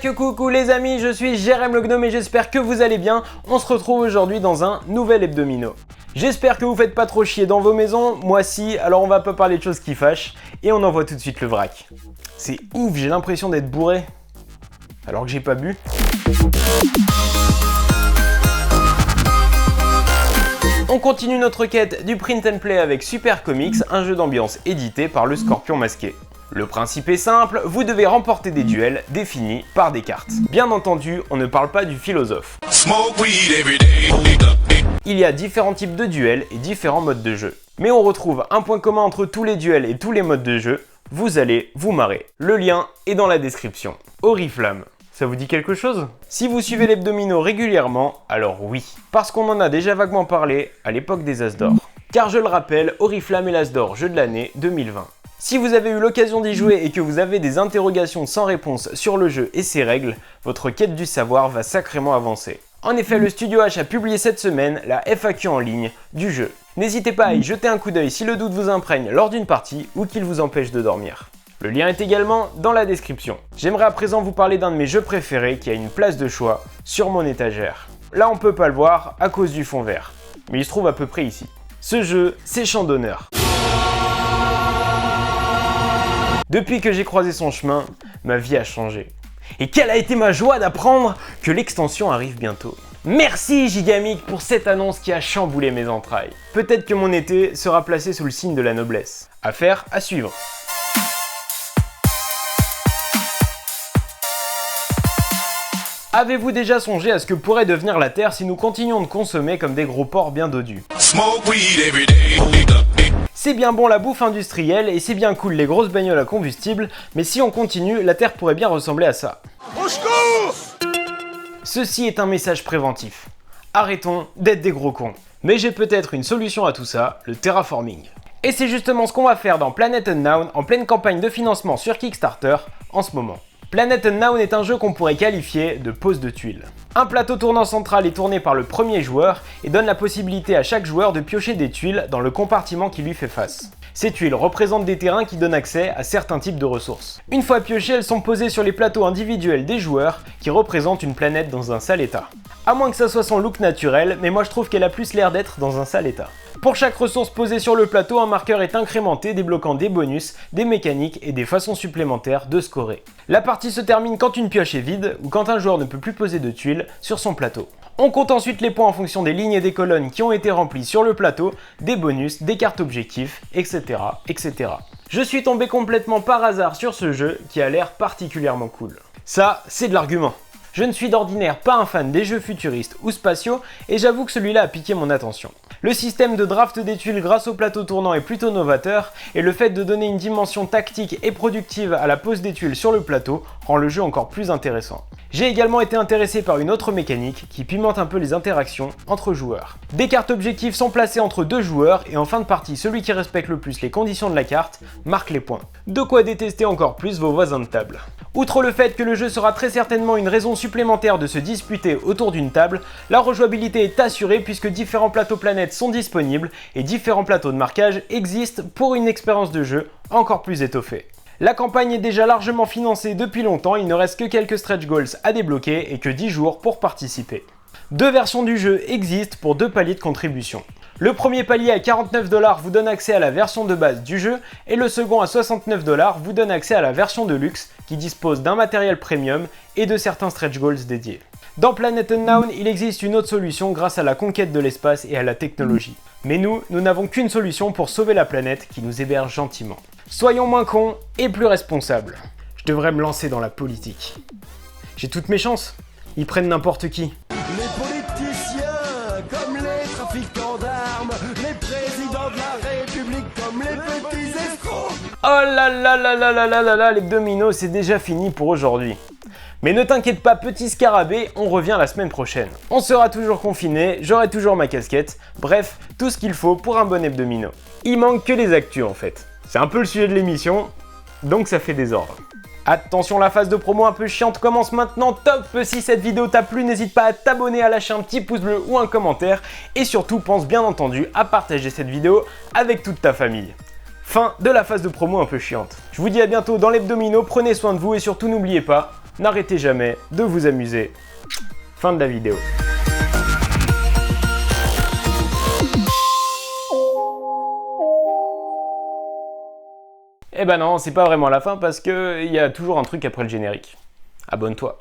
Coucou les amis, je suis Jérém le Gnome et j'espère que vous allez bien. On se retrouve aujourd'hui dans un nouvel hebdomino. J'espère que vous faites pas trop chier dans vos maisons, moi si, alors on va pas parler de choses qui fâchent et on envoie tout de suite le vrac. C'est ouf, j'ai l'impression d'être bourré, alors que j'ai pas bu. On continue notre quête du print and play avec Super Comics, un jeu d'ambiance édité par le Scorpion Masqué. Le principe est simple, vous devez remporter des duels définis par des cartes. Bien entendu, on ne parle pas du philosophe. Il y a différents types de duels et différents modes de jeu. Mais on retrouve un point commun entre tous les duels et tous les modes de jeu, vous allez vous marrer. Le lien est dans la description. Oriflamme. Ça vous dit quelque chose? Si vous suivez l'hebdomino régulièrement, alors oui. Parce qu'on en a déjà vaguement parlé à l'époque des As d'Or. Car je le rappelle, Oriflamme est l'As d'Or jeu de l'année 2020. Si vous avez eu l'occasion d'y jouer et que vous avez des interrogations sans réponse sur le jeu et ses règles, votre quête du savoir va sacrément avancer. En effet, le Studio H a publié cette semaine la FAQ en ligne du jeu. N'hésitez pas à y jeter un coup d'œil si le doute vous imprègne lors d'une partie ou qu'il vous empêche de dormir. Le lien est également dans la description. J'aimerais à présent vous parler d'un de mes jeux préférés qui a une place de choix sur mon étagère. Là on peut pas le voir à cause du fond vert, mais il se trouve à peu près ici. Ce jeu, c'est Champ d'Honneur. Depuis que j'ai croisé son chemin, ma vie a changé. Et quelle a été ma joie d'apprendre que l'extension arrive bientôt. Merci Gigamic pour cette annonce qui a chamboulé mes entrailles. Peut-être que mon été sera placé sous le signe de la noblesse. Affaire à suivre. Avez-vous déjà songé à ce que pourrait devenir la Terre si nous continuons de consommer comme des gros porcs bien dodus? C'est bien bon la bouffe industrielle et c'est bien cool les grosses bagnoles à combustible, mais si on continue, la Terre pourrait bien ressembler à ça. Au secours! Ceci est un message préventif. Arrêtons d'être des gros cons. Mais j'ai peut-être une solution à tout ça, le terraforming. Et c'est justement ce qu'on va faire dans Planet Unknown en pleine campagne de financement sur Kickstarter en ce moment. Planet Unknown est un jeu qu'on pourrait qualifier de pose de tuiles. Un plateau tournant central est tourné par le premier joueur et donne la possibilité à chaque joueur de piocher des tuiles dans le compartiment qui lui fait face. Ces tuiles représentent des terrains qui donnent accès à certains types de ressources. Une fois piochées, elles sont posées sur les plateaux individuels des joueurs qui représentent une planète dans un sale état. À moins que ça soit son look naturel, mais moi je trouve qu'elle a plus l'air d'être dans un sale état. Pour chaque ressource posée sur le plateau, un marqueur est incrémenté débloquant des bonus, des mécaniques et des façons supplémentaires de scorer. La partie se termine quand une pioche est vide ou quand un joueur ne peut plus poser de tuiles sur son plateau. On compte ensuite les points en fonction des lignes et des colonnes qui ont été remplies sur le plateau, des bonus, des cartes objectifs, etc. etc. Je suis tombé complètement par hasard sur ce jeu qui a l'air particulièrement cool. Ça, c'est de l'argument. Je ne suis d'ordinaire pas un fan des jeux futuristes ou spatiaux et j'avoue que celui-là a piqué mon attention. Le système de draft des tuiles grâce au plateau tournant est plutôt novateur et le fait de donner une dimension tactique et productive à la pose des tuiles sur le plateau rend le jeu encore plus intéressant. J'ai également été intéressé par une autre mécanique qui pimente un peu les interactions entre joueurs. Des cartes objectifs sont placées entre deux joueurs et en fin de partie, celui qui respecte le plus les conditions de la carte marque les points. De quoi détester encore plus vos voisins de table. Outre le fait que le jeu sera très certainement une raison supplémentaire de se disputer autour d'une table, la rejouabilité est assurée puisque différents plateaux planètes sont disponibles et différents plateaux de marquage existent pour une expérience de jeu encore plus étoffée. La campagne est déjà largement financée depuis longtemps, il ne reste que quelques stretch goals à débloquer et que 10 jours pour participer. Deux versions du jeu existent pour deux paliers de contribution. Le premier palier à 49$ vous donne accès à la version de base du jeu et le second à 69$ vous donne accès à la version de luxe qui dispose d'un matériel premium et de certains stretch goals dédiés. Dans Planet Unknown, il existe une autre solution grâce à la conquête de l'espace et à la technologie. Mais nous n'avons qu'une solution pour sauver la planète qui nous héberge gentiment. Soyons moins cons et plus responsables. Je devrais me lancer dans la politique. J'ai toutes mes chances. Ils prennent n'importe qui. Les politiciens, comme les trafiquants d'armes, les présidents de la République, comme les petits escrocs. Oh là là là là là là là là, l'hebdomino, c'est déjà fini pour aujourd'hui. Mais ne t'inquiète pas, petit scarabée, on revient la semaine prochaine. On sera toujours confiné, j'aurai toujours ma casquette, bref, tout ce qu'il faut pour un bon hebdomino. Il manque que les actus en fait. C'est un peu le sujet de l'émission, donc ça fait désordre. Attention, la phase de promo un peu chiante commence maintenant, top! Si cette vidéo t'a plu, n'hésite pas à t'abonner, à lâcher un petit pouce bleu ou un commentaire, et surtout pense bien entendu à partager cette vidéo avec toute ta famille. Fin de la phase de promo un peu chiante. Je vous dis à bientôt dans l'hebdomino, prenez soin de vous et surtout n'oubliez pas, n'arrêtez jamais de vous amuser. Fin de la vidéo. Eh ben non, c'est pas vraiment la fin parce qu'il y a toujours un truc après le générique. Abonne-toi.